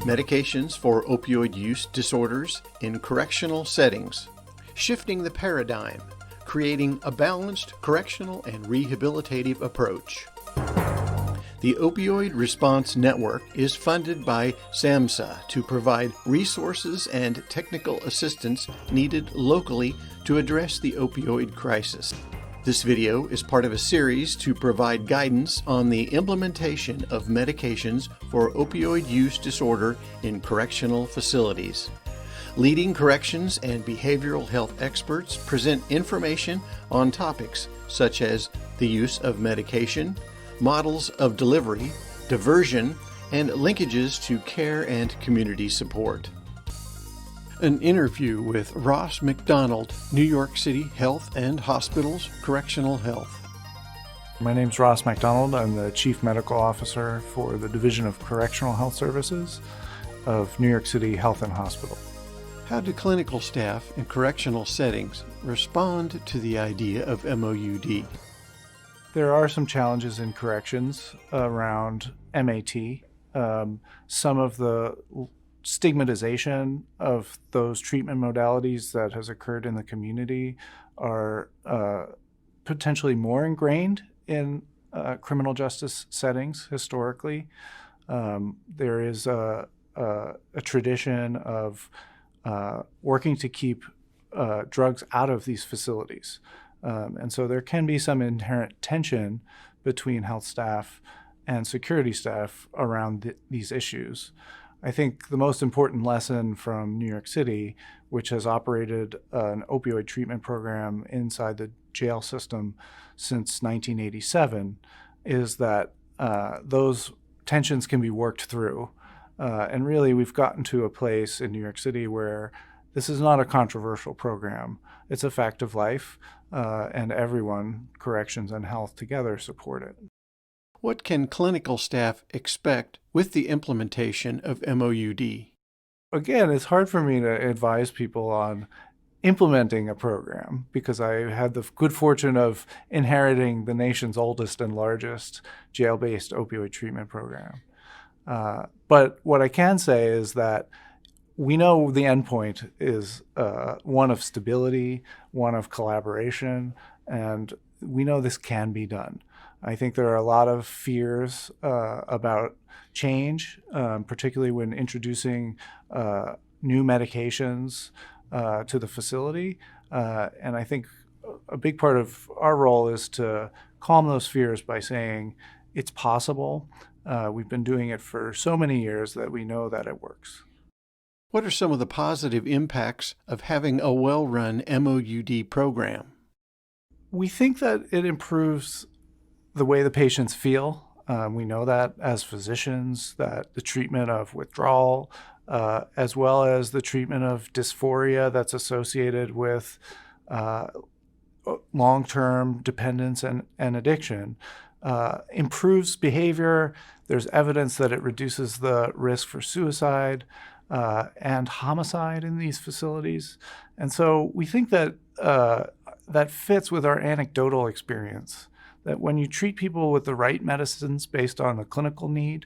Medications for opioid use disorders in correctional settings. Shifting the paradigm, creating a balanced correctional and rehabilitative approach. The Opioid Response Network is funded by SAMHSA to provide resources and technical assistance needed locally to address the opioid crisis. This video is part of a series to provide guidance on the implementation of medications for opioid use disorder in correctional facilities. Leading corrections and behavioral health experts present information on topics such as the use of medication, models of delivery, diversion, and linkages to care and community support. An interview with Ross McDonald, New York City Health and Hospitals Correctional Health. My name's Ross McDonald. I'm the Chief Medical Officer for the Division of Correctional Health Services of New York City Health and Hospital. How do clinical staff in correctional settings respond to the idea of MOUD? There are some challenges in corrections around MAT. Some of the stigmatization of those treatment modalities that has occurred in the community are potentially more ingrained in criminal justice settings historically. There is a tradition of working to keep drugs out of these facilities. And so there can be some inherent tension between health staff and security staff around these issues. I think the most important lesson from New York City, which has operated an opioid treatment program inside the jail system since 1987, is that those tensions can be worked through. And really, we've gotten to a place in New York City where this is not a controversial program. It's a fact of life, and everyone, corrections and health together, support it. What can clinical staff expect with the implementation of MOUD? Again, it's hard for me to advise people on implementing a program because I had the good fortune of inheriting the nation's oldest and largest jail-based opioid treatment program. But what I can say is that we know the endpoint is one of stability, one of collaboration, and we know this can be done. I think there are a lot of fears about change, particularly when introducing new medications to the facility. And I think a big part of our role is to calm those fears by saying it's possible. We've been doing it for so many years that we know that it works. What are some of the positive impacts of having a well-run MOUD program? We think that it improves the way the patients feel. We know that as physicians, that the treatment of withdrawal, as well as the treatment of dysphoria that's associated with long-term dependence and addiction, improves behavior. There's evidence that it reduces the risk for suicide and homicide in these facilities. And so we think that that fits with our anecdotal experience, that when you treat people with the right medicines based on the clinical need,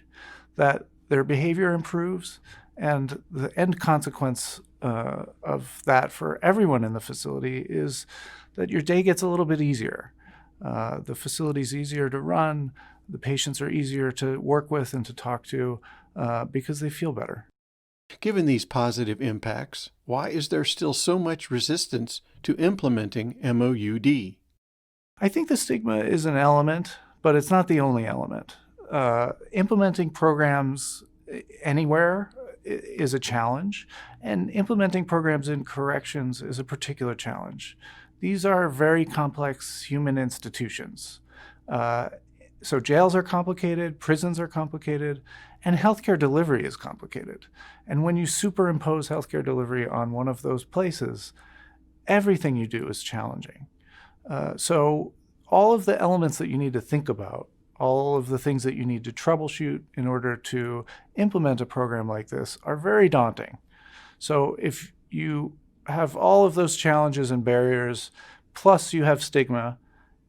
that their behavior improves, and the end consequence of that for everyone in the facility is that your day gets a little bit easier. The facility's easier to run, the patients are easier to work with and to talk to because they feel better. Given these positive impacts, why is there still so much resistance to implementing MOUD? I think the stigma is an element, but it's not the only element. Implementing programs anywhere is a challenge, and implementing programs in corrections is a particular challenge. These are very complex human institutions. So jails are complicated, prisons are complicated, and healthcare delivery is complicated. And when you superimpose healthcare delivery on one of those places, everything you do is challenging. So all of the elements that you need to think about, all of the things that you need to troubleshoot in order to implement a program like this are very daunting. So if you have all of those challenges and barriers, plus you have stigma,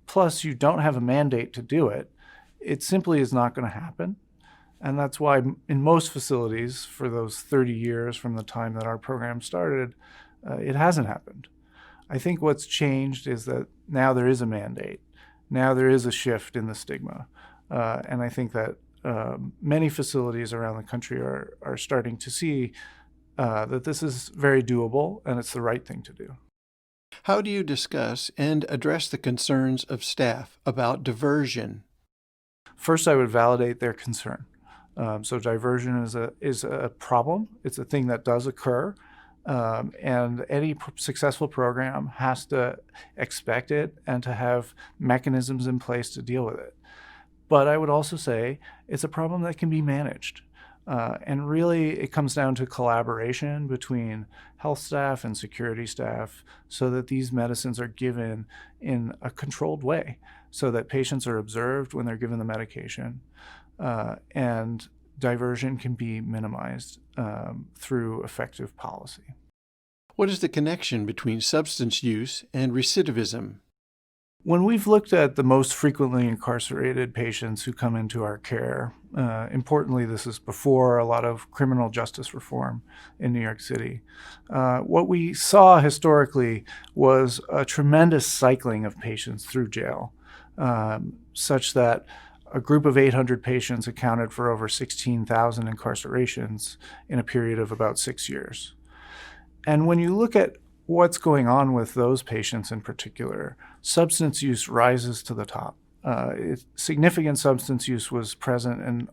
plus you don't have a mandate to do it, it simply is not going to happen. And that's why in most facilities, for those 30 years from the time that our program started, it hasn't happened. I think what's changed is that now there is a mandate. Now there is a shift in the stigma. And I think that many facilities around the country are starting to see that this is very doable and it's the right thing to do. How do you discuss and address the concerns of staff about diversion? First, I would validate their concern. So diversion is a problem. It's a thing that does occur. And any successful program has to expect it and to have mechanisms in place to deal with it. But I would also say it's a problem that can be managed. And really, it comes down to collaboration between health staff and security staff so that these medicines are given in a controlled way, so that patients are observed when they're given the medication, and diversion can be minimized through effective policy. What is the connection between substance use and recidivism? When we've looked at the most frequently incarcerated patients who come into our care, importantly, this is before a lot of criminal justice reform in New York City, what we saw historically was a tremendous cycling of patients through jail, such that a group of 800 patients accounted for over 16,000 incarcerations in a period of about 6 years. And when you look at what's going on with those patients in particular, substance use rises to the top. Significant substance use was present in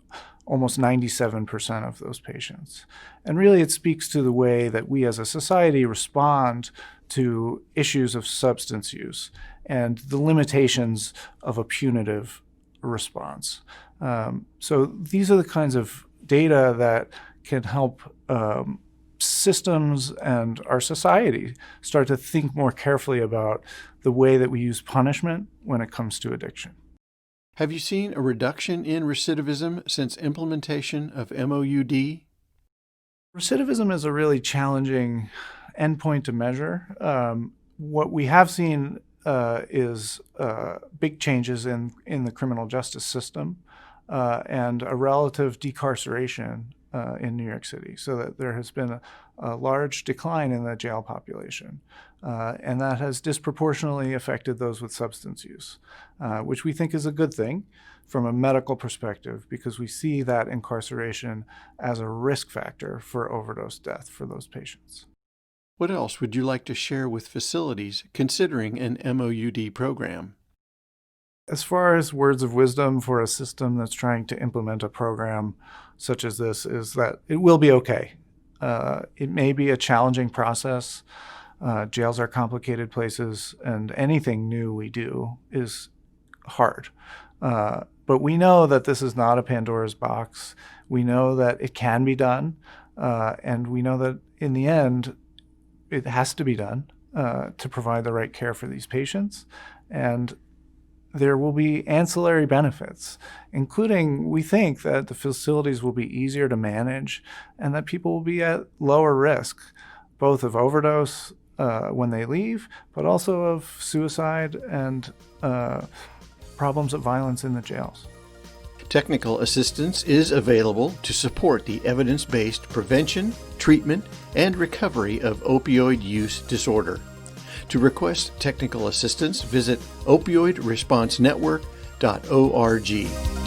almost 97% of those patients. And really it speaks to the way that we as a society respond to issues of substance use and the limitations of a punitive response. So these are the kinds of data that can help systems and our society start to think more carefully about the way that we use punishment when it comes to addiction. Have you seen a reduction in recidivism since implementation of MOUD? Recidivism is a really challenging endpoint to measure. What we have seen is big changes in the criminal justice system and a relative decarceration in New York City, so that there has been a large decline in the jail population. And that has disproportionately affected those with substance use, which we think is a good thing from a medical perspective, because we see that incarceration as a risk factor for overdose death for those patients. What else would you like to share with facilities considering an MOUD program? As far as words of wisdom for a system that's trying to implement a program such as this is that it will be okay. It may be a challenging process. Jails are complicated places, and anything new we do is hard. But we know that this is not a Pandora's box. We know that it can be done, and we know that in the end, it has to be done to provide the right care for these patients. And there will be ancillary benefits, including we think that the facilities will be easier to manage and that people will be at lower risk, both of overdose when they leave, but also of suicide and problems of violence in the jails. Technical assistance is available to support the evidence-based prevention, treatment, and recovery of opioid use disorder. To request technical assistance, visit opioidresponsenetwork.org.